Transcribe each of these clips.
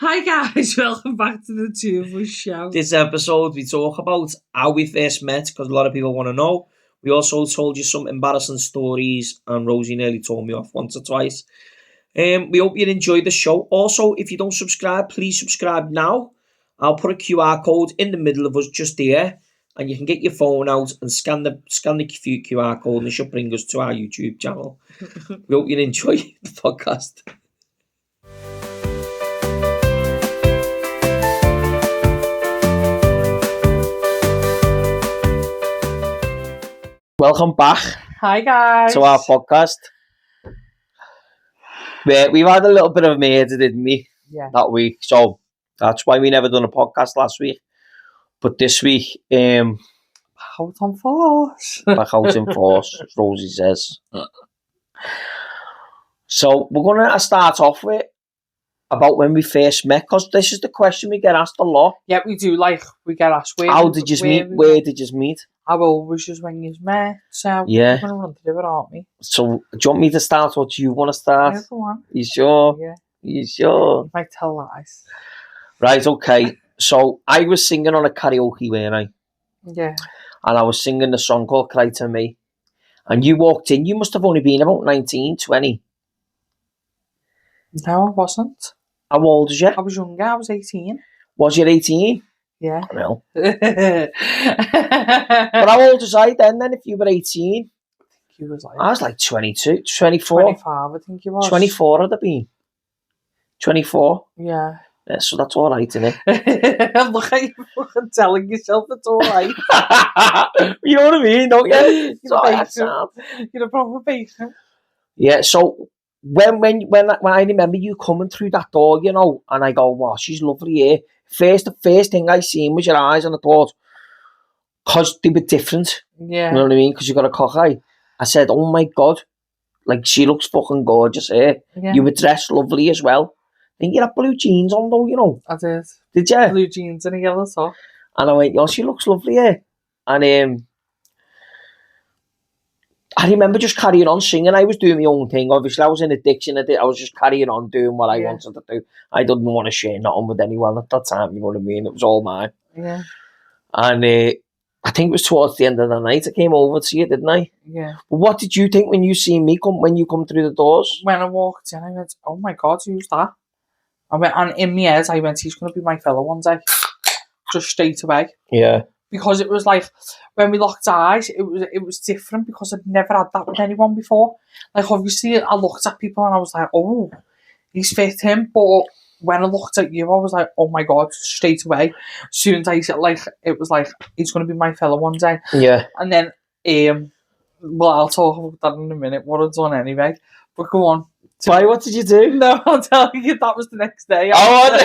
Hi guys, welcome back to the Two of Us show. This episode we talk about how we first met because a lot of people want to know. We also told you some embarrassing stories and Rosie nearly told me off once or twice. We hope you enjoyed the show. Also, if you don't subscribe, please subscribe now. I'll put a QR code in the middle of us just there and you can get your phone out and scan the QR code and it should bring us to our YouTube channel. We hope you enjoy the podcast. Welcome back. Hi guys. To our podcast. We've had a little bit of a murder, didn't we? Yeah. That week. So that's why we never done a podcast last week. But this week, out on force. back out in force, as Rosie says. So we're going to start off with about when we first met, because this is the question we get asked a lot. Yeah, we do. We get asked where. How did you meet? Where did you meet? How old was you when you met? So yeah, we're going to run through it, aren't we? So do you want me to start, or do you want to start? Yeah, go on. You sure? Yeah. You sure? You might tell lies. Right, okay. So I was singing on a karaoke, weren't I? Yeah. And I was singing the song called Cry to Me. And you walked in. You must have only been about 19, 20. No, I wasn't. How old was you? I was younger. I was 18. Was you 18? Yeah. Well. But how old was I then if you were 18? He was I was like 22, 24. 25, I think you was. 24 I'd have been. 24? Yeah. Yeah, so that's all right, isn't it? Look at you fucking telling yourself it's all right. You know what I mean, don't you? You're a proper patient. Yeah, so when I remember you coming through that door, you know, and I go, wow, she's lovely here. The first thing I seen was your eyes, and I thought, because they were different. Yeah. You know what I mean? Because you got a cock eye. I said, oh my God, like she looks fucking gorgeous here. Yeah. You were dressed lovely as well. I think you had blue jeans on though, you know. I did. Did you? Blue jeans and a yellow top. And I went, yo, she looks lovely here. And I remember just carrying on singing. I was doing my own thing. Obviously, I was in addiction. I was just carrying on doing what I wanted to do. I didn't want to share nothing with anyone at that time, you know what I mean? It was all mine. Yeah. And I think it was towards the end of the night I came over to you, didn't I? Yeah. But what did you think when you seen me when you come through the doors? When I walked in, I went, oh my God, who's that? And in my head, I went, he's going to be my fella one day. Just straight away. Yeah. Because it was like, when we locked eyes, it was different because I'd never had that with anyone before. Like, obviously, I looked at people and I was like, oh, he's fit him. But when I looked at you, I was like, oh my God, straight away. As soon as I said, it was like, he's going to be my fella one day. Yeah. And then, well, I'll talk about that in a minute, what I've done anyway. But go on. Why? What did you do? No, I'll tell you, that was the next day. Oh,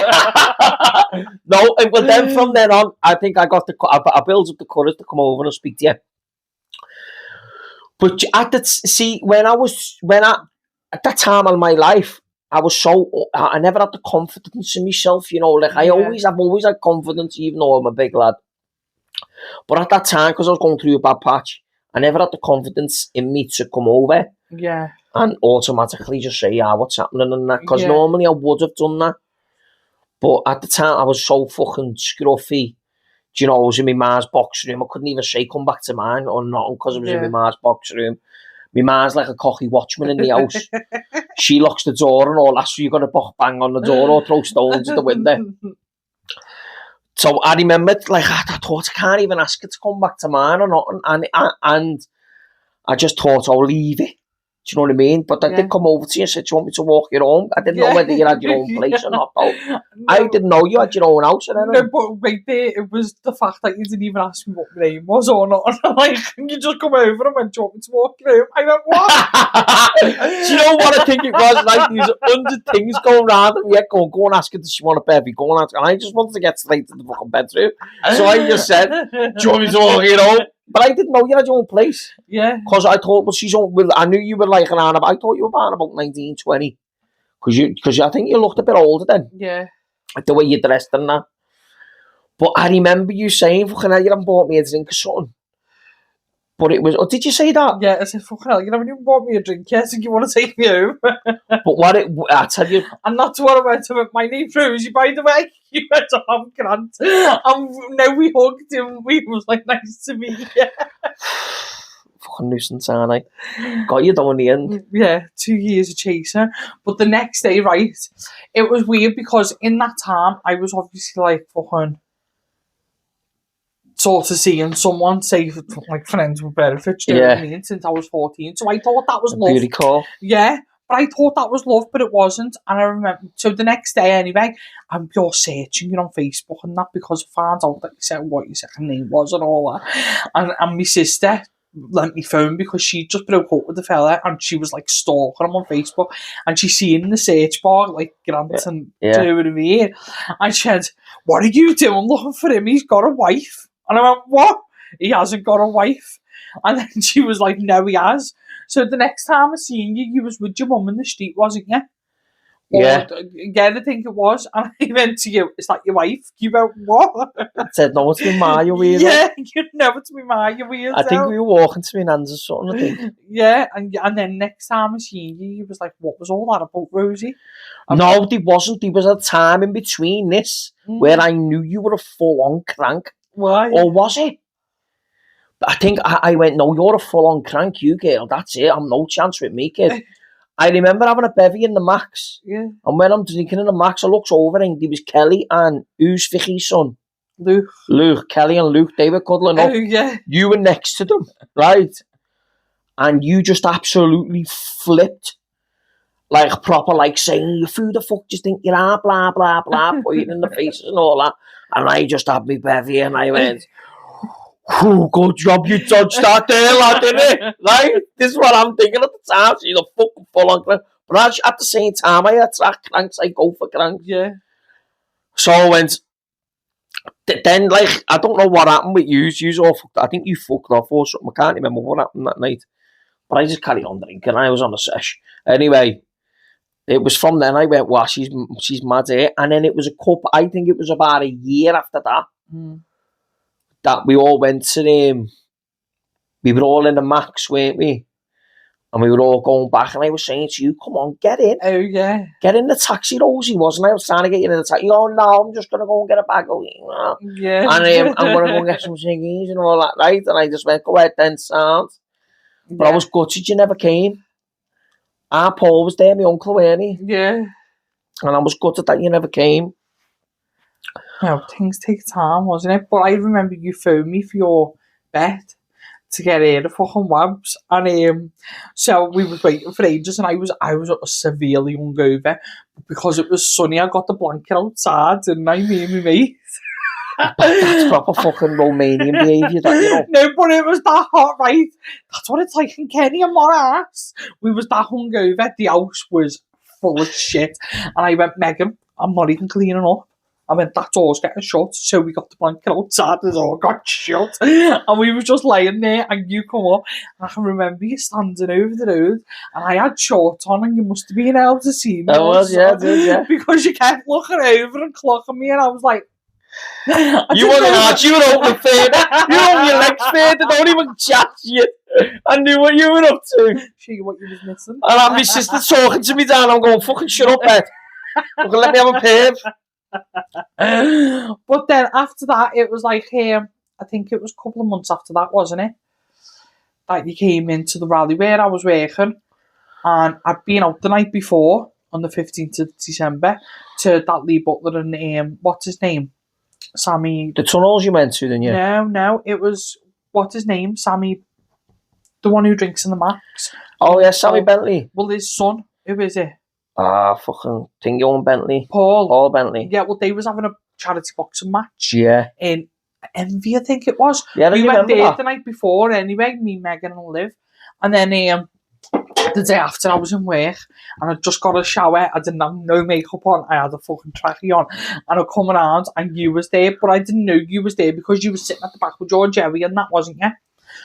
no, but then from then on, I think I built up the courage to come over and speak to you. But at that time in my life, I never had the confidence in myself, you know, like I've always had confidence, even though I'm a big lad. But at that time, because I was going through a bad patch, I never had the confidence in me to come over. Yeah. And automatically just say, yeah, what's happening and that. Because normally I would have done that. But at the time, I was so fucking scruffy. Do you know, I was in my ma's box room. I couldn't even say, come back to mine or not, because I was in my ma's box room. My ma's like a cocky watchman in the house. She locks the door and all that, so you got to bang on the door or throw stones at the window. So I remember, I thought, I can't even ask her to come back to mine or not. And I just thought, I'll leave it. Do you know what I mean? But I did come over to you and said, do you want me to walk you home? I didn't know whether you had your own place or not, though. No. I didn't know you had your own house or anything. No, but right there, it was the fact that you didn't even ask me what my name was or not. You just come over and went, do you want me to walk you home? I went, what? Do you know what I think it was? Like, there's 100 things going round and we go and ask her, does she want a bed? Go and ask her. And I just wanted to get straight to the fucking bedroom. So I just said, do you want me to walk you home? But I didn't know you had your own place. Yeah. Because I thought, I knew you were like I thought you were about 19, 20. Because I think you looked a bit older then. Yeah. Like the way you dressed and that. But I remember you saying, fucking hell, you haven't bought me a drink or something. But it was, oh, did you say that? Yeah, I said, fucking hell, you haven't even bought me a drink yet, and you want to take me home. But I tell you... And that's what I went to with my name's Rosie, by the way. You went to have Grant. And now we hugged him. We was like, nice to meet you. Fucking nuisance, aren't I? Got you down in the end. Yeah, 2 years of chasing. But the next day, right, it was weird because in that time, I was obviously like fucking sort of seeing someone, say, like friends with benefits, you know what I mean, since I was 14. So I thought that was love. Beauty call. Yeah, but I thought that was love, but it wasn't. And I remember, so the next day anyway, I'm pure searching on Facebook and that because I found out that you said what your second name was and all that. And my sister lent me phone because she just broke up with the fella and she was like stalking him on Facebook and she seen in the search bar like Grant and do you know what I mean? And she said, what are you doing looking for him? He's got a wife. And I went, what? He hasn't got a wife. And then she was like, no, he has. So the next time I seen you, you was with your mum in the street, wasn't you? Yeah. Again, I think it was. And I went to you, is that your wife? You went, what? I said, no, it's me ma, you weirdo. Yeah, you know it's me ma, you weirdo. I think we were walking to my nan's or something, I think. Yeah, and then next time I seen you, you was like, what was all that about, Rosie? No, there wasn't. There was a time in between this where I knew you were a full-on crank. Why? Or was it? I think I went, no, you're a full-on crank, you girl. That's it. I'm no chance with me, kid. I remember having a bevy in the Max. Yeah. And when I'm drinking in the Max, I looks over and there was Kelly and who's Vicky's son? Luke. Kelly and Luke, they were cuddling up. Oh, yeah. You were next to them, right? And you just absolutely flipped. Like proper, like saying, who the fuck do you think you are? Blah, blah, blah, pointing in the faces and all that. And I just had me bevy and I went, good job you dodged that there, lad, innit? Right? This is what I'm thinking at the time. She's a fucking full-on crank. But at the same time, I attract cranks. I go for cranks. Yeah. So I went... Then, like, I don't know what happened with you. You all fucked. I think you fucked off or something. I can't remember what happened that night. But I just carried on drinking. I was on a sesh. Anyway, it was from then I went, wow, she's mad here. And then it was a couple... I think it was about a year after that. That we all went to we were all in the Max, weren't we? And we were all going back, and I was saying to you, come on, get in. Oh, yeah. Get in the taxi, Rosie, wasn't I? I was trying to get you in the taxi. Oh, no, I'm just going to go and get a bag of Yeah. And I'm going to go and get some ciggies and all that, right? And I just went, go ahead then, sound. But I was gutted you never came. Our Paul was there, my uncle, weren't he? Yeah. And I was gutted that you never came. No, things take time, wasn't it? But I remember you phoned me for your bet to get in the fucking wabs, and so we was waiting for ages, and I was severely hungover because it was sunny. I got the blanket outside, and me and my mate. That's proper fucking Romanian behaviour, that, you know. No, but it was that hot, right? That's what it's like in Kenny and Morass. We was that hungover. The house was full of shit, and I went, Megan, I'm not even cleaning up. I went, that door's getting shut. So we got the blanket outside, the door got shut. And we were just laying there, and you come up. And I can remember you standing over the road, and I had shorts on, and you must have been able to see me. I was, yeah, I did, yeah. Because you kept looking over and clocking me, and I was like... You were open further. You were on your legs further, don't even chat shit. I knew what you were up to. Show you what you was missing. And I'm my sister talking to me down, I'm going, fucking shut up, Ed. Fucking let me have a perv. But then after that, it was like I think it was a couple of months after that, wasn't it, that you came into the rally where I was working, and I'd been out the night before on the 15th of December to that Lee Butler and what's his name, Sammy. The tunnels you went to, didn't you? No, it was what's his name, Sammy, the one who drinks in the Max. Oh yeah, Sammy Bentley. Well, his son, who is it? Fucking thing, you own Bentley. Paul Bentley. Yeah, well, they was having a charity boxing match. Yeah. In Envy, I think it was. Yeah, we went there that. the night before anyway, me, Megan and Liv. And then the day after I was in work and I just got a shower. I didn't have no makeup on. I had a fucking trackie on. And I come around and you was there, but I didn't know you was there because you was sitting at the back with George Jerry and that, wasn't you?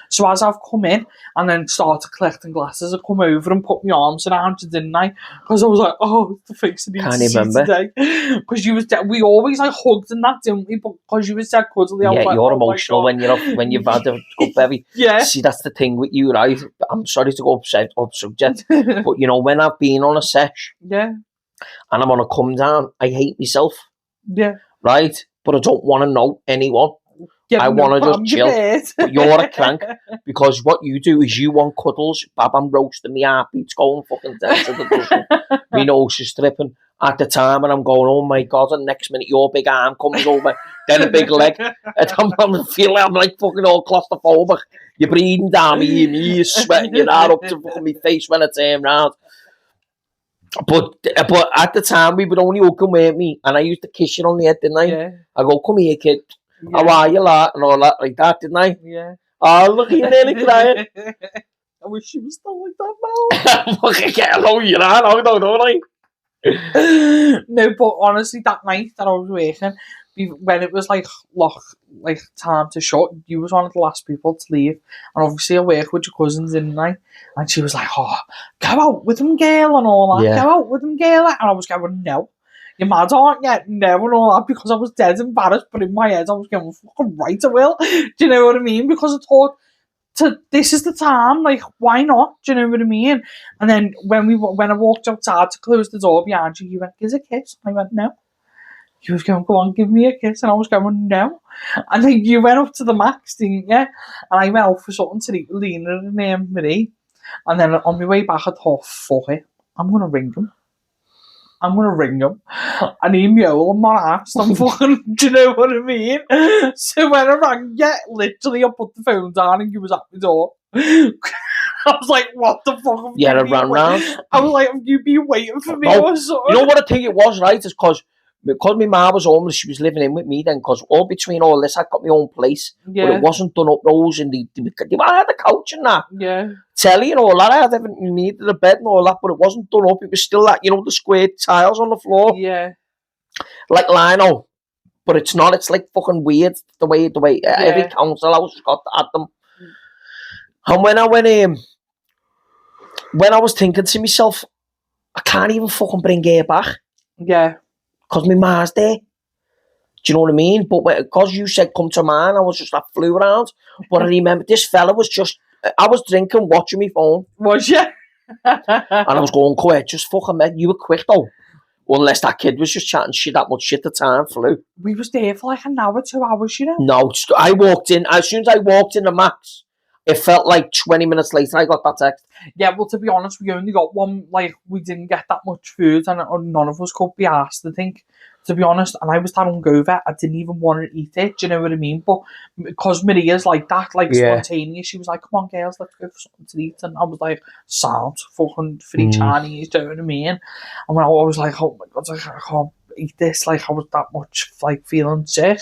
So as I've come in and then started collecting glasses, I come over and put my arms around you, didn't I? Because I was like, oh, the face I need Can't to see remember. today. Because you was we always like hugged and that, didn't we? But because you was dead cuddly, I was Yeah, like, you're oh emotional when you've had a good baby. Yeah. See, that's the thing with you, right? I'm sorry to go off subject, but you know, when I've been on a sesh, yeah, and I'm on a come down, I hate myself, yeah. right? But I don't want to know anyone. I want to just chill. But you're a crank, because what you do is you want cuddles. Bab, I'm roasting, my heartbeat's going fucking down to the dozen. My nose is stripping at the time, and I'm going, oh my God, and next minute your big arm comes over, then a big leg, and I'm feeling I'm like fucking all claustrophobic. You're breathing down me, you're sweating, you're out up to fucking my face when I turn round. But at the time, we would only hooking with me, and I used to kiss you on the head, didn't I? Yeah. I go, come here, kid. Yeah. How are you, lad? And all that, like that, didn't I? Yeah. Oh, look, you're nearly crying. I wish she was still like that now. Fucking get along, you know, don't I? No, but honestly, that night that I was working, when it was like time to shut, you was one of the last people to leave, and obviously I work with your cousins, didn't I? And she was like, "Oh, go out with them, girl," and all that. Yeah. Go out with them, girl, and I was going, "No, you're mad, aren't you?" No, and all that, because I was dead embarrassed. But in my head, I was going, "Fucking right, I will." Do you know what I mean? Because I thought, this is the time, like, why not? Do you know what I mean? And then when I walked outside to close the door behind you, you went, "Give us a kiss." And I went, "No." You was going, "Go on, give me a kiss," and I was going, "No." And then you went up to the max, didn't you? And I went out for something to eat with Lena and Marie. And then on my way back, I thought, fuck it, I'm gonna ring him. And he mewing my ass. I'm fucking, do you know what I mean? So when I rang you, literally I put the phone down and you was at my door. I was like, what the fuck? Yeah, I ran round. I was like, have you been waiting for me or something? You know what I think it was, right? Is because my mum was homeless, she was living in with me then, because all between all this, I got my own place. Yeah. But it wasn't done up those, and I had a couch and that. Yeah. Telly and all that. I had everything you needed, a bed and all that, but it wasn't done up. It was still that, you know, the square tiles on the floor. Yeah. Like lino. But it's not. It's like fucking weird the way every council house got at them. And when I was thinking to myself, I can't even fucking bring her back. Yeah. Because my ma's there. Do you know what I mean? But because you said come to mine, I was just like flew around. But I remember this fella was just, I was drinking, watching my phone. Was you? And I was going, quick, just fucking man, you were quick though. Unless that kid was just chatting shit, that much shit, the time flew. We was there for like an hour, 2 hours, you know? No, I walked in, as soon as I walked in the max, it felt like 20 minutes later I got that text. Yeah, well, to be honest, we only got one, like, we didn't get that much food, and none of us could be asked, I think, to be honest. And I was that hungover, I didn't even want to eat it, do you know what I mean? But because Maria's like that, like, spontaneous, she was like, "Come on, girls, let's go for something to eat." And I was like, "Sound, fucking free Chinese," do you know what I mean? And when I was like, "Oh my God, I can't eat this," like, I was that much, like, feeling sick.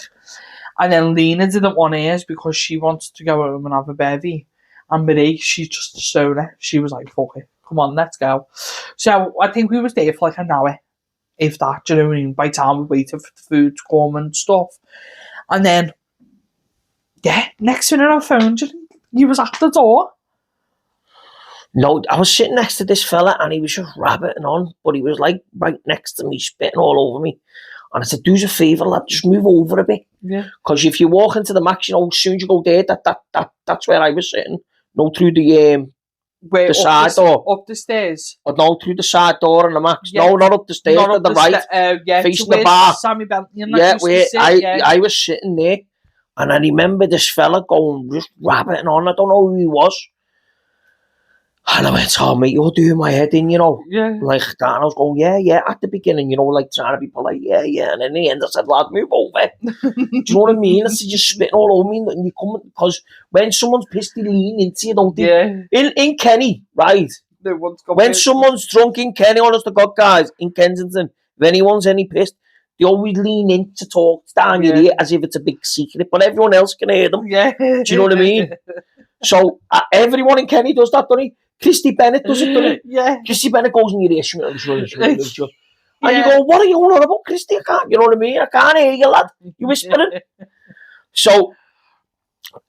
And then Lena didn't want hers because she wanted to go home and have a bevy. And Marie, she's just a stoner. She was like, "Fuck it, come on, let's go." So I think we was there for like an hour, if that, do you know what I mean? By the time we waited for the food to come and stuff. And then, yeah, next minute I phoned you. You was at the door. No, I was sitting next to this fella and he was just rabbiting on, but he was like right next to me, spitting all over me. And I said, "Do us a favour, lad, just move over a bit." Yeah. Because if you walk into the max, you know, as soon as you go there, that's where I was sitting. No, through the side door. Up the stairs? Or no, through the side door on the max. Yeah. No, not up the stairs, to the right. Yeah, facing the bar. Sammy Bentley yeah, where I was sitting there. And I remember this fella going, just rabbiting on. I don't know who he was. And I went, "Oh, mate, you're doing my head in, you know." Yeah. Like that. And I was going, yeah, at the beginning, you know, like trying to be polite, yeah. And in the end, I said, "Lad, move over." Do you know what I mean? I said, "You're spitting all over me." And you come, because when someone's pissed, they lean into you, don't they? Yeah. In Kenny, right? When someone's drunk in Kenny, honest to God, guys, in Kensington, if anyone's any pissed, they always lean in to talk down your ear as if it's a big secret, but everyone else can hear them. Yeah. Do you know what I mean? So everyone in Kenny does that, doesn't he? Christy Bennett does it, doesn't it? Yeah. Christy Bennett goes in your ear, and you go, "What are you on about, Christy? I can't, you know what I mean? I can't hear you, lad. You're whispering." So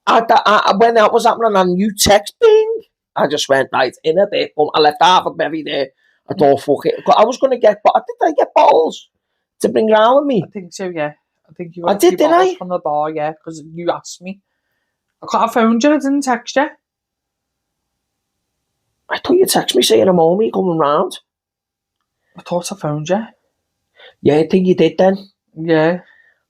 When that was happening and you text bing, I just went, right, in a bit. I left half a berry there. I don't fuck it. I was going to get, did I get bottles to bring round with me? I think so, yeah. I think you got I did, didn't I? from the bar, yeah, because you asked me. I phoned you, I didn't text you. I thought you texted me saying I'm home, you coming round. I thought I phoned you. Yeah, I think you did then. Yeah.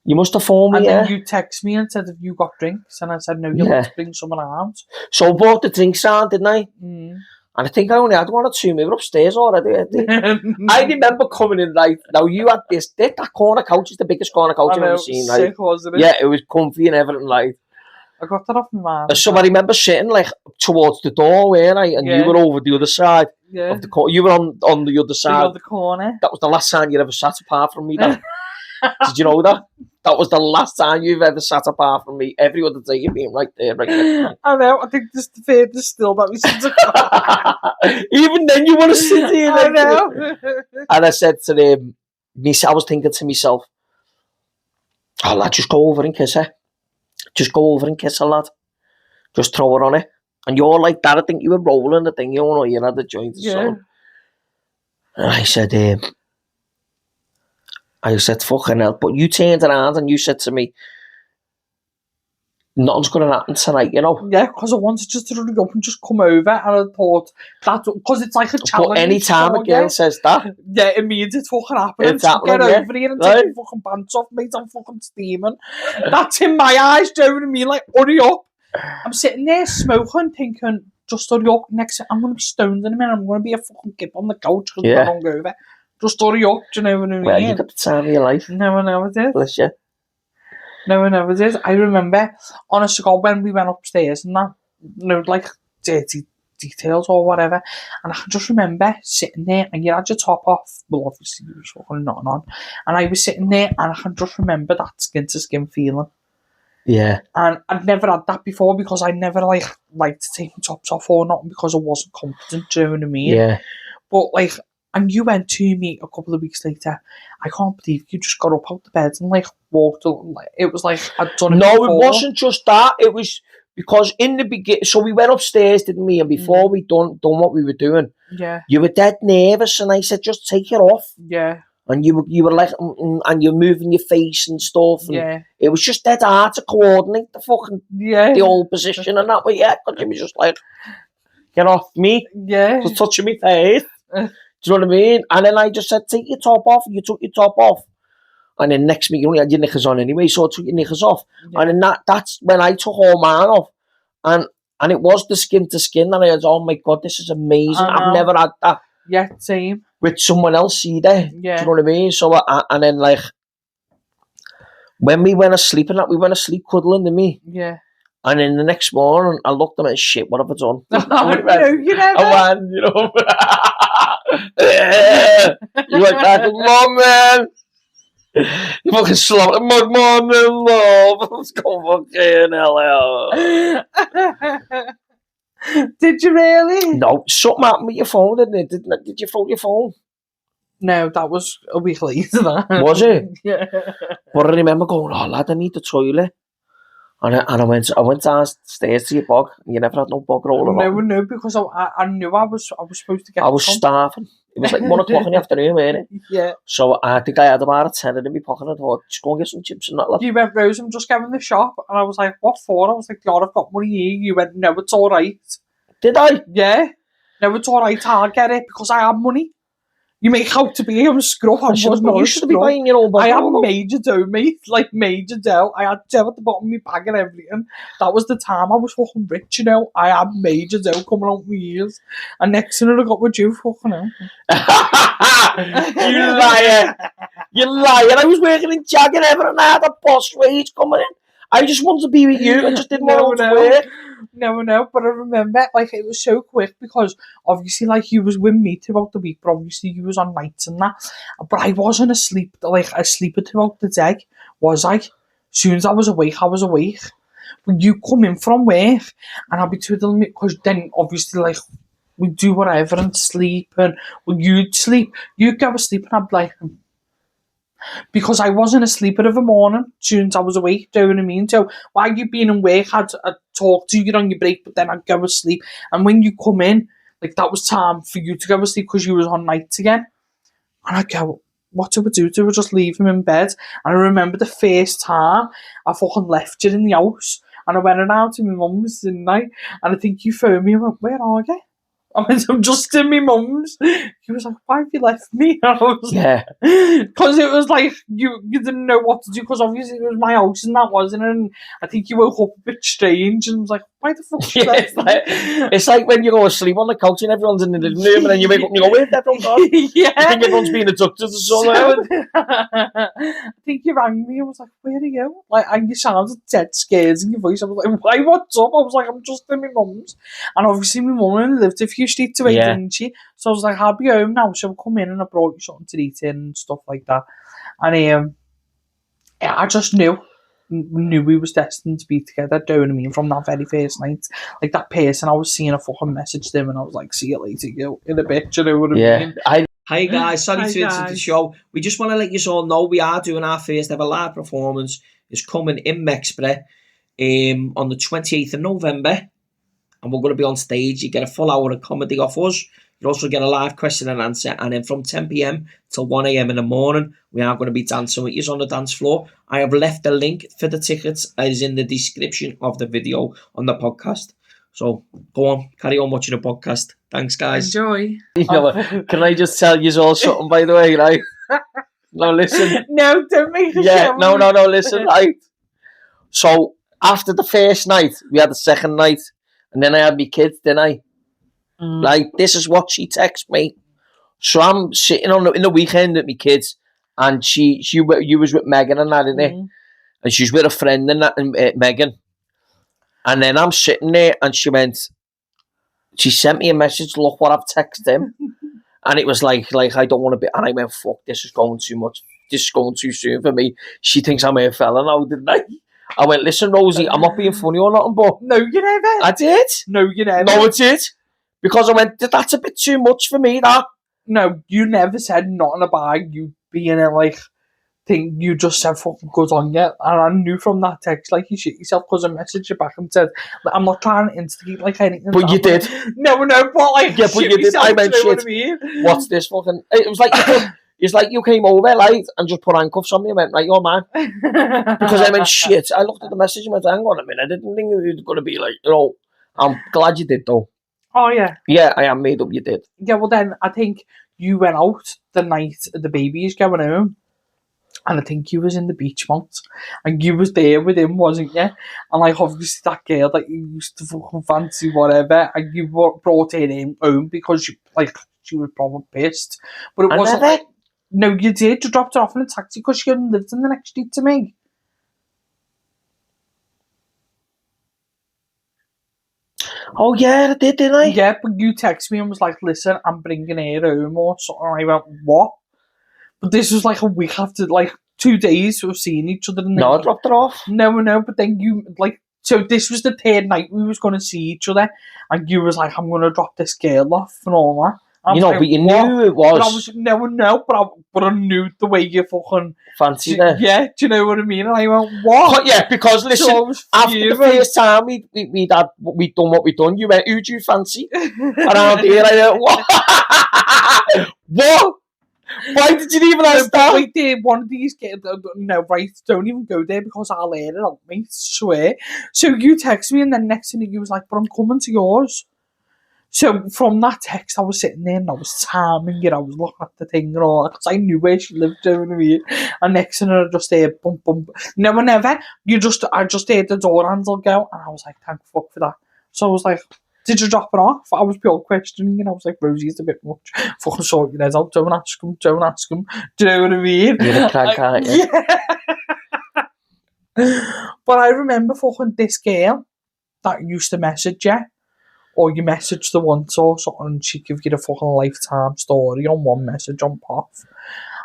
You must have phoned me, and yeah. then you text me and said, have you got drinks? And I said, no, you'll have to bring someone out. So I brought the drinks round, didn't I? Mm. And I think I only had one or two. We were upstairs already. I remember coming in, like, now you had that corner couch is the biggest corner couch I've ever seen. Like, sick, wasn't it? Yeah, it was comfy and everything, like. I got that off my mind. So I remember sitting, like, towards the door, weren't I? And you were over the other side of the corner. You were on the other side. The other corner. That was the last time you ever sat apart from me, though. Did you know that? That was the last time you've ever sat apart from me. Every other day you've been right there. Right there. I know. I think this is the furthest still that we sit apart. Even then you want to sit here. I know. And I said to them, I was thinking to myself, oh, lad, just go over and kiss her. Just go over and kiss her, lad. Just throw her on it. And you're like that. I think you were rolling the thing, you know, you had the joint or something. And I said, fucking hell. But you turned around and you said to me, nothing's going to happen tonight, you know? Yeah, because I wanted just to hurry up and just come over. And I thought, because it's like a challenge. But any time a girl says that. Yeah, it means it's fucking happening. It's happening, get over here and take your fucking pants off, mate. I'm fucking steaming. That's in my eyes, do you know what I mean? Like, hurry up. I'm sitting there smoking, thinking, just hurry up. Next I'm going to be stoned in a minute. I'm going to be a fucking kip on the couch because I'm hungover. Just hurry up, do you know what I mean? Well, you got the time of your life. No one ever did. Bless you. No one ever did. I remember, honest to God, when we went upstairs and that, like dirty details or whatever, and I can just remember sitting there and you had your top off. Well, obviously you were fucking nothing on. And I was sitting there and I can just remember that skin to skin feeling. Yeah. And I'd never had that before because I never liked to take my tops off or nothing because I wasn't confident, do you know what I mean? Yeah. But like, and you went to me a couple of weeks later. I can't believe you just got up out the bed and like walked. It was like I'd done it before. No, it wasn't just that. It was because in the beginning. So we went upstairs, didn't we? And before we done what we were doing, you were dead nervous, and I said, "Just take it off." Yeah. And you were like, and you're moving your face and stuff. And it was just dead hard to coordinate the fucking the old position and that. But because you were just like, get off me. Yeah. Just touching me face. Do you know what I mean? And then I just said, take your top off. And you took your top off. And then next minute, you only had your knickers on anyway, so I took your knickers off. Yeah. And then that's when I took all mine off. And it was the skin to skin. And I was, oh my God, this is amazing. I've never had that. Yeah, same. With someone else either. Yeah. Do you know what I mean? So, and then like, when we went to sleep and that, we went to sleep cuddling, didn't we? Yeah. And then the next morning, I looked at him and shit, what have I done? No, you never. I went, you know. You're like that, Mom, man. You fucking slap mud morning, love. Let's go fucking hell out. Did you really? No, something happened with your phone, didn't it? Did you throw your phone? No, that was a week later. That. Was it? Yeah. But I remember going, oh lad, I need the toilet. And I went downstairs to your bog. You never had no bog roller. No, because I knew I was supposed to get. I was starving. It was like 1 o'clock in the afternoon, wasn't it? Yeah. So I think I had about a tenner in my pocket. I thought, just go and get some chips and that. Lad. You went, Rose, I'm just going in the shop. And I was like, what for? I was like, God, I've got money here. You went, no, it's all right. Did I? Yeah. No, it's all right. I'll get it because I have money. You make out to be a scruff. I was not you should be buying your own bag. I had major dough, mate. Like, major dough. I had dough at the bottom of my bag and everything. That was the time I was fucking rich, you know. I had major dough coming out my ears. And next thing I got with you, fucking hell. You liar. You liar. I was working in Jag and everything. I had a boss wage coming in. I just wanted to be with you. I just didn't want to work. No, but I remember, like, it was so quick because obviously, like, you was with me throughout the week, but obviously you was on nights and that. But I wasn't asleep, like, a sleeper throughout the day, was I? As soon as I was awake, When you come in from work, and I'll be twiddling me, because then, obviously, like, we do whatever and sleep, and when you'd sleep, you'd go to sleep, and I'd be like, Because I wasn't a sleeper of a morning, soon as I was awake, do you know what I mean? So while you've been in work, I'd talk to you on your break, but then I'd go to sleep. And when you come in, like that was time for you to go to sleep because you was on nights again. And I'd go, what do we do? Do we just leave him in bed? And I remember the first time I fucking left you in the house and I went around to my mum's, didn't I? And I think you phoned me and went, where are you? I went, I'm just in my mum's. He was like, why have you left me? And I was because it was like, you didn't know what to do because obviously it was my house and that wasn't it? And I think you woke up a bit strange and was like, why the fuck you left me? It's like when you go asleep on the couch and everyone's in the living room and then you wake up and you go, where's everyone gone? Yeah. I think everyone's being abducted or something. I think you rang me and was like, where are you? Like, and you sounded dead scared in your voice. I was like, why, what's up? I was like, I'm just in my mum's. And obviously my mum only lived a few streets away, didn't she? So I was like, I'll be home now. So I'll come in and I brought you something to eat in and stuff like that. And I just knew we was destined to be together, do you know what I mean, from that very first night. Like that person, I was seeing a fucking message them and I was like, see you later, you in a bit, you know what I mean? Hi guys, sorry to interrupt the show. We just want to let you all know we are doing our first ever live performance. It's coming in Mexborough on the 28th of November. And we're going to be on stage. You get a full hour of comedy off us. You also get a live question and answer. And then from 10 p.m. till 1 a.m. in the morning, we are going to be dancing with you on the dance floor. I have left the link for the tickets as in the description of the video on the podcast. So go on, carry on watching the podcast. Thanks, guys. Enjoy. You know, can I just tell you all something, by the way, right? No, listen. No, don't make a show. No, listen, right? So after the first night, we had the second night. And then I had my kids, didn't I? Like, this is what she texts me. So I'm sitting in the weekend with my kids, and you was with Megan and that, innit? And she's with a friend and that, Megan. And then I'm sitting there, and she sent me a message, look what I've texted him. And it was like I don't want to be, and I went, fuck, this is going too much. This is going too soon for me. She thinks I'm a fella now, didn't I? I went, listen, Rosie, I'm not being funny or nothing, but... No, you never. I did. No, you never. No, I did. Because I went, that's a bit too much for me, that. No, you never said nothing about you being in, like, thing. You just said fucking good on you. And I knew from that text, like, you shit yourself because I messaged you back and said, like, I'm not trying to instigate, like, anything. But you did. No, but, like, yeah, but you did. I meant shit. What I mean? What's this fucking... It was like... It's like you came over, like, and just put handcuffs on me and went, right, you're mine. Because I went, shit. I looked at the message and went, hang on a minute. I didn't think it was going to be like, you know. I'm glad you did, though. Oh, yeah. Yeah, I am made up you did. Yeah, well, then, I think you went out the night the baby's going home. And I think you was in the beach month. And you was there with him, wasn't you? And, like, obviously that girl that you used to fucking fancy, whatever, and you brought her in home because, she was probably pissed. But it wasn't like... No, you did. You dropped her off in a taxi because she hadn't lived in the next street to me. Oh, yeah, I did, didn't I? Yeah, but you texted me and was like, listen, I'm bringing her home or something. And I went, what? But this was like a week after, like, 2 days of seeing each other. And no, I dropped her off. No, but then you, like... So this was the third night we was going to see each other. And you was like, I'm going to drop this girl off and all that. You know, like, but you knew it was. But I was but I knew the way you fucking fancy her. Yeah, do you know what I mean? And I went, what? Yeah, because listen, so after the first time we'd done what we'd done, you went, who do you fancy? Around here, I went, what? What? Why did you even ask that? Wait there, one of these kids, no, right, don't even go there because I'll learn it out, mate, swear. So you text me and then next thing you was like, but I'm coming to yours. So from that text, I was sitting there and I was timing it. I was looking at the thing and all that because I knew where she lived, do you know what I mean? And next thing I just heard bump, bump. Never. I just heard the door handle go and I was like, thank fuck for that. So I was like, did you drop it off? I was pure questioning and I was like, Rosie, it's a bit much. Fucking sort your head out. Don't ask him. Do you know what I mean? You're a crank, aren't you? Yeah. But I remember fucking this girl that used to message you. Or you message the once or something and she'd give you the fucking lifetime story on one message on pop.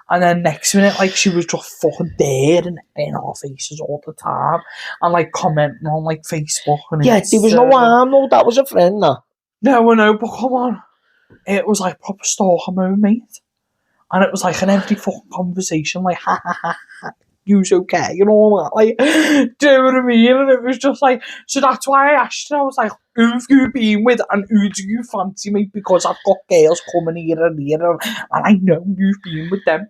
And then next minute, like, she was just fucking there and in our faces all the time. And, like, commenting on, like, Facebook. And yeah, there was no harm, no. That was a friend, that. No, I know, but come on. It was, like, proper stalker mode, mate. And it was like an empty fucking conversation, like, ha ha ha ha, you's okay, and all that, like, do you know what I mean? And it was just like, so that's why I asked her, I was like, who have you been with, and who do you fancy, mate? Because I've got girls coming here and here, and I know you've been with them.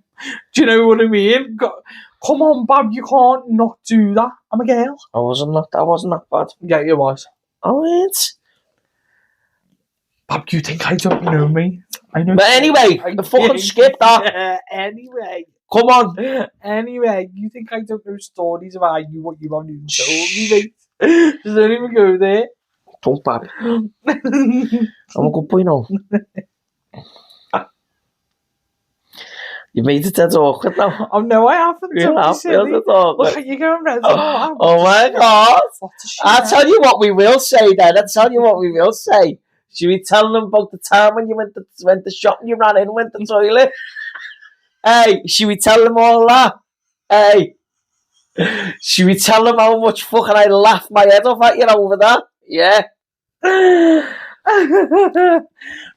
Do you know what I mean? Come on, Bob, you can't not do that. I'm a girl. I wasn't that bad. Yeah, it was. Oh, it. Bob, you think I don't know, mate? I know. But anyway, fucking skip that. Yeah, anyway. Come on. Anyway, you think I don't know stories about you, what you haven't even told me, mate? Just don't even go there. Don't, Bob. I'm a good boy now. You made it dead awkward now. Oh, no, I haven't. You have felt it awkward. Look at you going red. Oh my God. I'll tell you what we will say then. Should we tell them about the time when you went to shop and you ran in and went to the toilet? Hey, should we tell them all that? Hey, should we tell them how much fucking I laughed my head off at you over that? Yeah.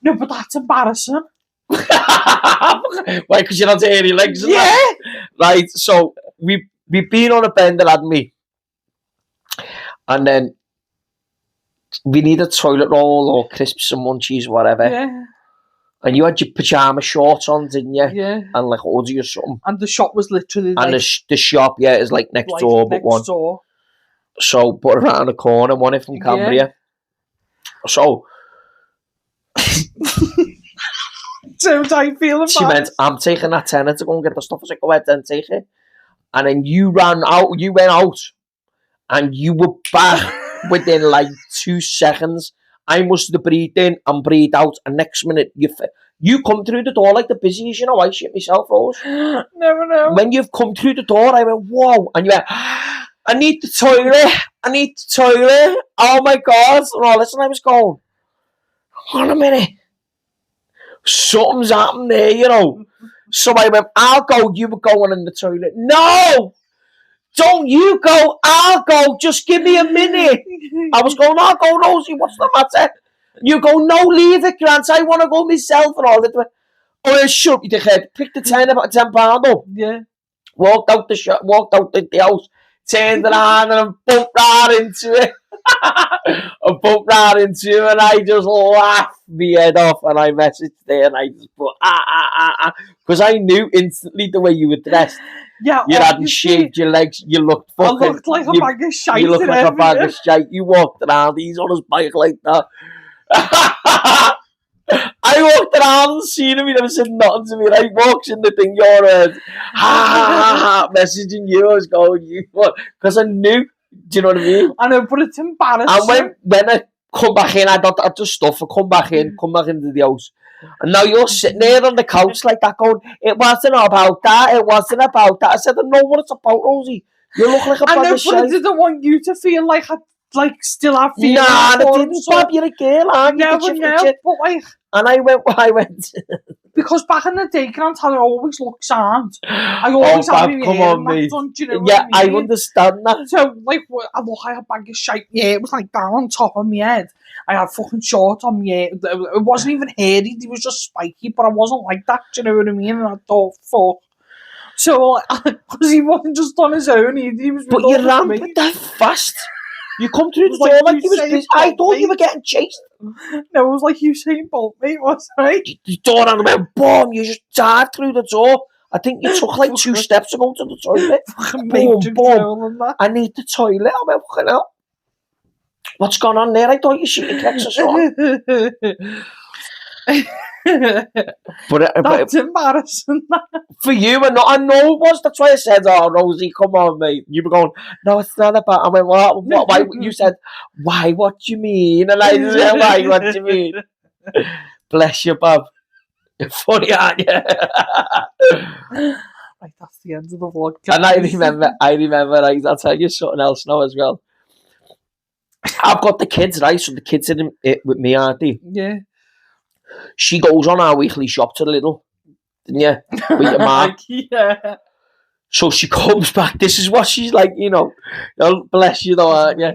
No, but that's embarrassing. Why? Because you're not hairy legs and Yeah. that? Right, so we've been on a bender, hadn't we? And then we need a toilet roll or crisps and munchies, whatever. Yeah. And you had your pyjama shorts on, didn't you? Yeah. And like hoodie or something. And the shop was literally like... And the shop, yeah, is like next door, but one. Door. So, put it around the corner, one it from Cambria. Yeah. So... So how you feeling? She went, I'm taking that tenner to go and get the stuff. I was like, go ahead then, take it. And then you went out, and you were back within like 2 seconds. I must have breathed in and breathed out, and next minute you come through the door like the busiest, you know. I shit myself, Rose. Never know. When you've come through the door, I went, whoa, and you went, I need the toilet. Oh my God. And all this, and I was going, hold on a minute. Something's happened there, you know. So I went, I'll go, you were going in the toilet. No! Don't you go, I'll go, just give me a minute. I was going, I'll go, Rosie, what's the matter? You go, no, leave it, Grant, I want to go myself and all that. Oh, shut up, you dickhead. Pick the £10 up. Yeah. Walked out the house, turned around and bumped right into it. And I just laughed my head off, and I messaged there and I just put because I knew instantly the way you were dressed. Yeah, you hadn't shaved your legs, you looked fucking... I looked like a bag of shite. You looked like a bag of shite. You walked around, he's on his bike like that. I walked around and seen him, he never said nothing to me, and I walks in the thing, you're messaging you, I was going, you what? Because I knew. Do you know what I mean? I know, but it's embarrassing. And when I come back in, I just stuff. I come back into the house. And now you're sitting there on the couch like that going, it wasn't about that. I said, I know what it's about, Rosie. You look like a bag of shit. I know, but I didn't want you to feel like I still have feelings. Nah, I didn't. Bob, you're a girl, aren't you? No, but like... And I went... Because back in the day, Grant had always looked sound. I always had my hair and that done, do you know what I mean? I understand that. So, like, I look like a bag of shite. Yeah, it was like down on top of my head. I had fucking short on my head. It wasn't even hairy, it was just spiky, but I wasn't like that, do you know what I mean? And I thought, fuck. So, because he wasn't just on his own, he was... But you ran with that fast. You come through the door like you was busy. I thought you were getting chased. No, it was like Usain Bolt, mate, wasn't it? The door and I went, boom, you just dived through the door. I think you took like 2 steps to go to the toilet. Boom, boom. I need the toilet. I went, fucking hell. What's going on there? I thought you shooting kicks or something. But that's embarrassing. For you, and I know it was. That's why I said, oh, Rosie, come on, mate. You were going, no, it's not about... I went, what? Why? You said, why? What do you mean? And I said, why? What do you mean? Bless you, Bob. You're funny, aren't you? Right, that's the end of the vlog. And I remember, I'll tell you something else now as well. I've got the kids, right? So the kids in it with me, aren't they? Yeah. She goes on our weekly shop to the Lidl, didn't you? With your mum. Yeah. So she comes back. This is what she's like, you know. Bless you, though, aren't you?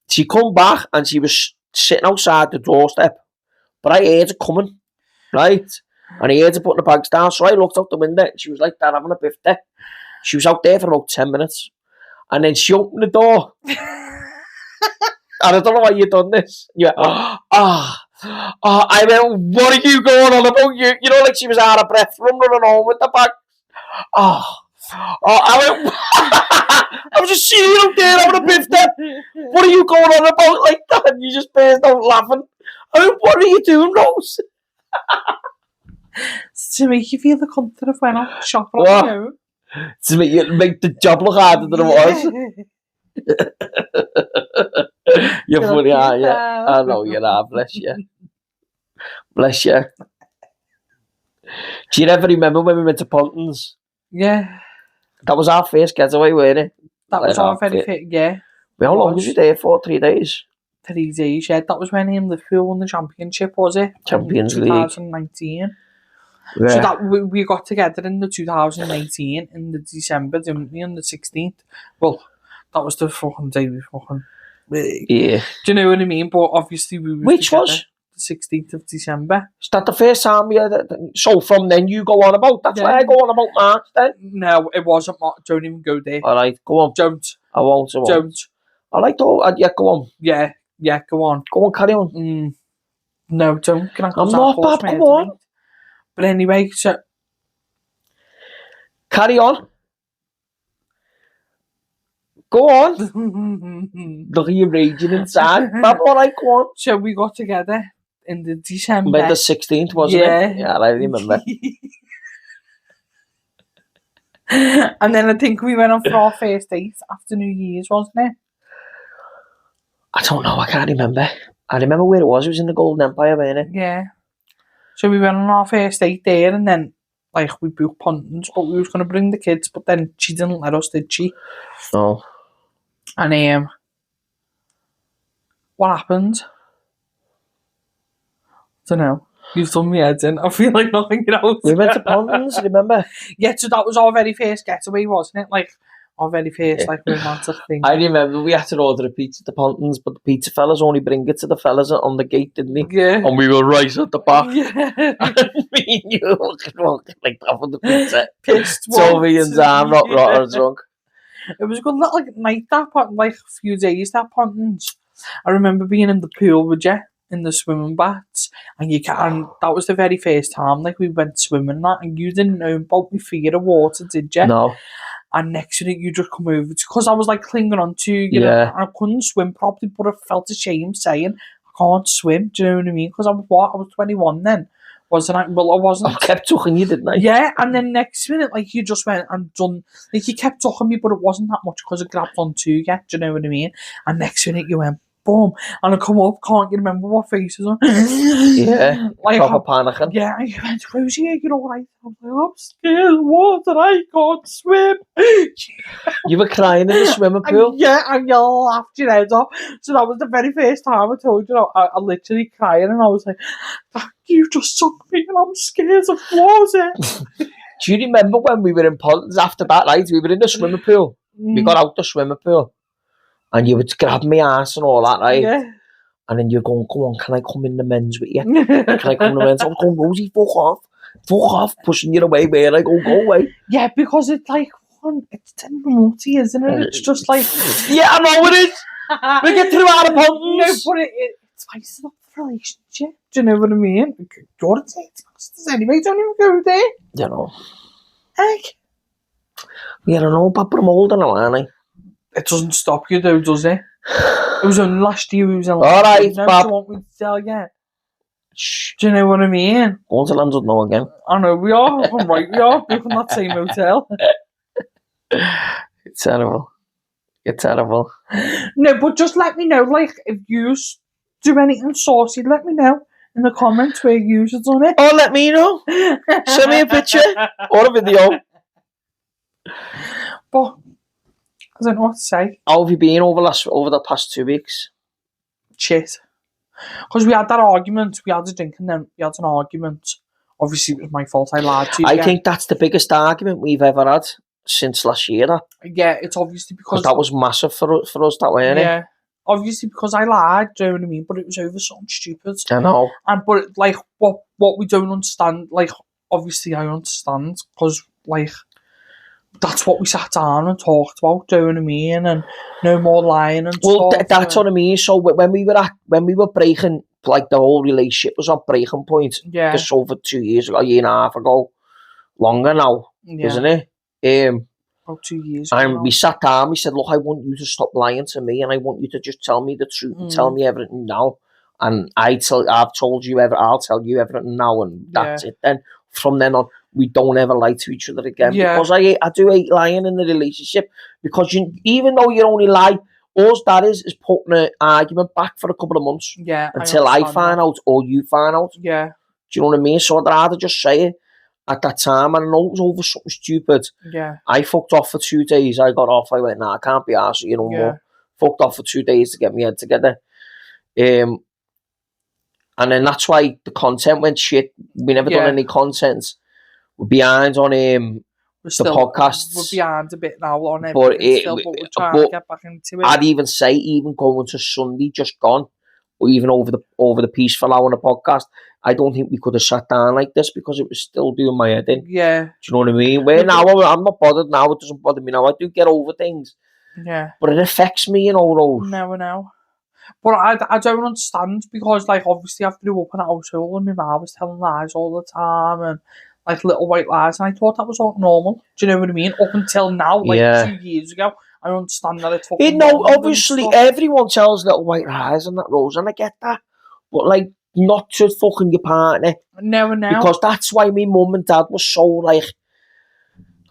She come back and she was sitting outside the doorstep, but I heard her coming, right? And he heard her putting the bags down, so I looked out the window and she was like that, having a birthday. She was out there for about 10 minutes. And then she opened the door. And I don't know why you've done this. Yeah. I went, what are you going on about? You know, like she was out of breath from running home with the bag. I went, I was just seeing you out there having a birthday. What are you going on about like that? And you just burst out laughing. I went, what are you doing, Rose? To make you feel the cunt that I went out shopping on my own. To make the job look harder than it was. You're funny, aren't you? I know you are, bless you. Bless you. Do you ever remember when we went to Pontins? Yeah. That was our first getaway, weren't it? That was our very first, yeah. How long was you there for? 3 days? 3 days, yeah. That was when Liverpool won the championship, was it? Champions League. 2019. Yeah. So that we got together in the 2018 in the December, didn't we, on the 16th? Well, that was the fucking day we fucking... Yeah. Do you know what I mean? But obviously we were Which was? The 16th of December. Is that the first time you had it? So from then you go on about? That's why I go on about March then? No, it wasn't March. Don't even go there. Alright, go on. Don't. I won't. Don't. I like to... Yeah, go on. Yeah, go on. Go on, carry on. No, don't. I'm not bad, come on. But anyway, so... Carry on. Go on. Look at you raging inside. Alright, go on. So we got together in the December. By the 16th, wasn't it? Yeah, I remember. And then I think we went on for our first date after New Year's, wasn't it? I don't know, I can't remember. I remember where it was in the Golden Empire, wasn't it? Yeah. So we went on our first date there, and then, like, we booked Pontins, but we was going to bring the kids, but then she didn't let us, did she? No. And, what happened? I don't know. You've done me head in. I feel like nothing else. We went to Pontins, remember? Yeah, so that was our very first getaway, wasn't it? Like, our very first, like, romantic thing. I remember we had to order a pizza at the Pontins, but the pizza fellas only bring it to the fellas on the gate, didn't they? Yeah. And we were right at the back. Yeah. Me and you walking like that for the pizza. Pissed. Toby and Zan, rotten drunk. It was a good little night, like a few days, that Pontins. I remember being in the pool with you, in the swimming baths, and that was the very first time, like, we went swimming that, and you didn't know about my fear of water, did you? No. And next minute you just come over, because I was like clinging on to you, know, and I couldn't swim properly, but I felt ashamed saying, I can't swim, do you know what I mean? Because I was 21 then, wasn't I? Well, I wasn't. I kept talking you, didn't I? Yeah, and then next minute, like, you just went and done, like, you kept talking me, but it wasn't that much because I grabbed onto you, do you know what I mean? And next minute you went, boom, and I come up, can't you remember what face was on? Yeah, like proper panicking. Yeah, and you went, Rosie, you're all right. I'm like, I'm scared of water, I can't swim. You were crying in the swimming pool? And you laughed your head off. So that was the very first time I told you, I literally crying, and I was like, you just sunk me and I'm scared of water. Do you remember when we were in Pontins after that night? We were in the swimming pool. We got out the swimming pool. And you would grab my ass and all that, right? Yeah. And then you're going, come on, can I come in the men's with you? Can I come in the men's? I'm going, Rosie, fuck off, pushing you away, where I go away. Yeah, because it's like, it's 10 multi, isn't it? It's just like... Yeah, I know it is. We get through out of Pontins. No, but it spices up the relationship. Do you know what I mean? You're a date masters anyway, don't even go there. You know. Heck. Yeah, I know, but I'm older now, aren't I? It doesn't stop you though, does it? It was only last year we was in Alright, Bob. Do you want me to tell you? Shh. Do you know what I mean? Go to London now again. I know we are. I'm right, we are. We're from that same hotel. It's terrible. You're terrible. No, but just let me know, like, if you do anything saucy, let me know in the comments where you've done it. Oh, let me know. Send me a picture or a video. But I don't know what to say. How have you been over the past 2 weeks? Shit. Because we had that argument. We had a drink and then we had an argument. Obviously, it was my fault. I lied to you. I think that's the biggest argument we've ever had since last year. Yeah, it's obviously because... that was massive for us, that way, innit? Yeah. obviously because I lied, do you know what I mean? But it was over something stupid. I know. But like what we don't understand, like obviously I understand because like that's what we sat down and talked about, do you know what I mean? And no more lying and stuff. That's what I mean. So when we were breaking, like the whole relationship was on breaking point. Yeah. Just over 2 years ago, a year and a half ago, longer now, isn't it? About 2 years and ago. we sat down. We said, "Look, I want you to stop lying to me, and I want you to just tell me the truth and tell me everything now." And I've told you I'll tell you everything now, and that's it. Then from then on, we don't ever lie to each other again. Because I do hate lying in the relationship. Because even though you only lie, all that is putting an argument back for a couple of months. Yeah. Until I find out or you find out. Yeah. Do you know what I mean? So I'd rather just say it at that time, and I know it was over something stupid. Yeah. I fucked off for 2 days. I got off. I went, nah, I can't be arsed, no more. Fucked off for 2 days to get my head together. And then that's why the content went shit. We never done any content. We're behind on the podcasts. We're behind a bit now on everything but we're trying to get back into it. I'd even say, even going to Sunday just gone, or even over the peaceful hour on the podcast, I don't think we could have sat down like this because it was still doing my head in. Yeah. Do you know what I mean? Where now, I'm not bothered now. It doesn't bother me now. I do get over things. Yeah. But it affects me, Rose. No. But I don't understand because, like, obviously I grew up in a household and my mum was telling lies all the time and, like, little white lies, and I thought that was all normal. Do you know what I mean? Up until now, like 2 years ago, I understand that it's fucking obviously everyone tells little white lies and that, Rose, and I get that. But, like, not to fucking your partner. No. Because that's why my mum and dad were so, like,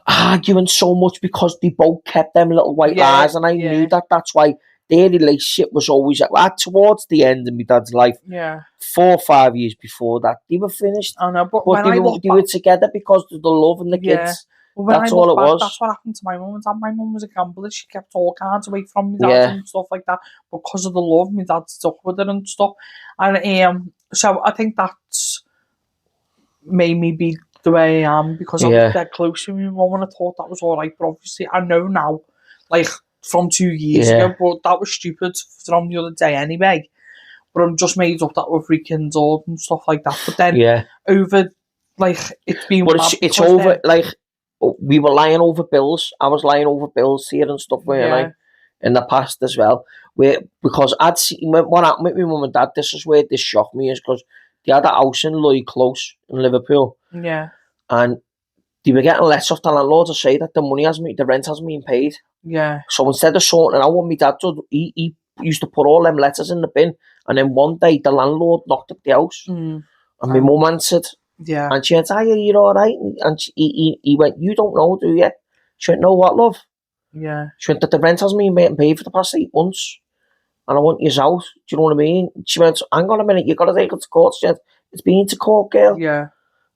arguing so much because they both kept them little white lies, and I knew that. That's why their relationship was always towards the end of my dad's life. 4 or 5 years before that, they were finished. I know, but they were together because of the love and the kids. Well, that's all it was. That's what happened to my mum and dad. My mum was a gambler. She kept all kinds away from me dad and stuff like that. Because of the love, my dad stuck with her and stuff. And so I think that's made me be the way I am because I'm dead close to my mum, and I thought that was all right. But obviously, I know now, like from 2 years ago, but that was stupid from the other day anyway. But I'm just made up that we're rekindled and stuff like that. But then over, like, it's been. But it's over. Like, we were lying over bills. I was lying over bills here and stuff, weren't I? In the past as well. Because I'd seen what happened with my mum and dad. This is where this shocked me, is because they had a house in Lloyd Close in Liverpool. Yeah. And they were getting letters off the landlord to say that the rent hasn't been paid. Yeah. So instead of sorting it out, what my dad did, he used to put all them letters in the bin. And then one day the landlord knocked up the house. And my mum answered. Yeah. And she went, you're all right? And he went, you don't know, do you? She went, no, what, love? Yeah. She went, that the rent hasn't been paid for the past 8 months. And I want you out. Do you know what I mean? She went, hang on a minute, you got to take it to court. She said, it's been to court, girl. Yeah.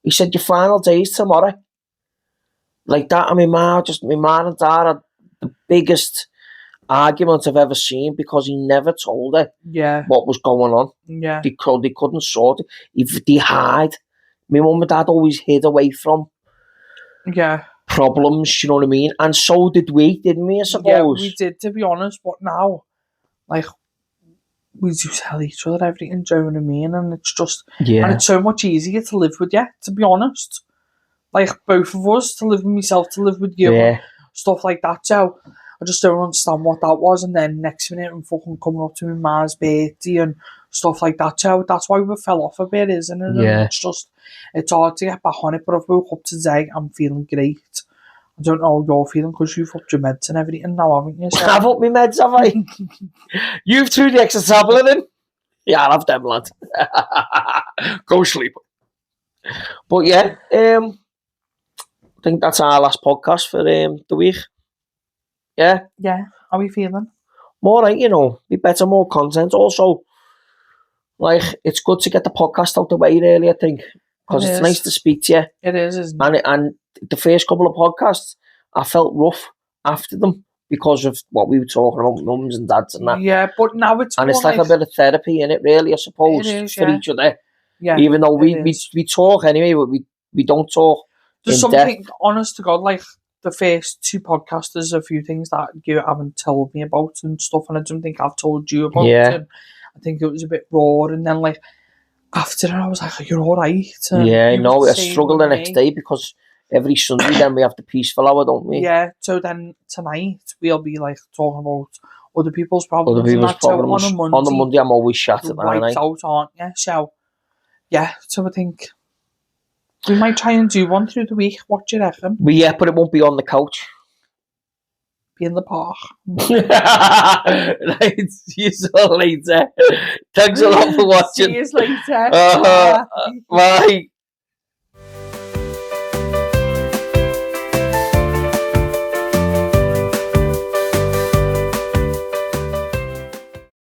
He said, your final day is tomorrow. Like that, and my man and dad had the biggest argument I've ever seen because he never told her what was going on. Yeah. They couldn't sort it. If they hide, my mum and dad always hid away from problems, you know what I mean? And so did we, didn't we, I suppose? Yeah, we did, to be honest, but now, like, we do tell each other everything, do you know what I mean? And it's just, and it's so much easier to live with you, to be honest. Like, both of us, to live with myself, to live with you, and stuff like that. So, I just don't understand what that was. And then next minute, I'm fucking coming up to my ma's birthday and stuff like that. So, that's why we fell off a bit, isn't it? Yeah. And it's just, it's hard to get back on it. But I've woke up today, I'm feeling great. I don't know how you're feeling because you've upped your meds and everything now, haven't you? So, I've upped my meds, have I? You've threw the extra tablet in? Yeah, I'll have them, lad. Go sleep. But yeah, I think that's our last podcast for the week. Yeah? Yeah. How are you feeling? More right, be better, more content. Also, like, it's good to get the podcast out the way, really, I think. Because it's nice to speak to you. It is, isn't it? And the first couple of podcasts, I felt rough after them because of what we were talking about, mums and dads and that. Yeah, but now it's and it's like a bit of therapy in it, really, I suppose, for each other. Yeah, even though we talk anyway, but we don't talk. There's something, honest to God, like the first 2 podcasts, there's a few things that you haven't told me about and stuff, and I don't think I've told you about. Yeah. And I think it was a bit raw, and then like after that, I was like, "You're all right." And Yeah, you no, were I the same struggle the with next me. day because every Sunday then we have the peaceful hour, don't we? Yeah. So then tonight we'll be like talking about other people's problems. Other people's and that. So problems. on a Monday, I'm always you're shattered, aren't wiped I? out, aren't you? So yeah. So I think we might try and do one through the week. What do you reckon? But it won't be on the couch. Be in the park. Right, see you all later. Thanks a lot for watching. See you later. Bye.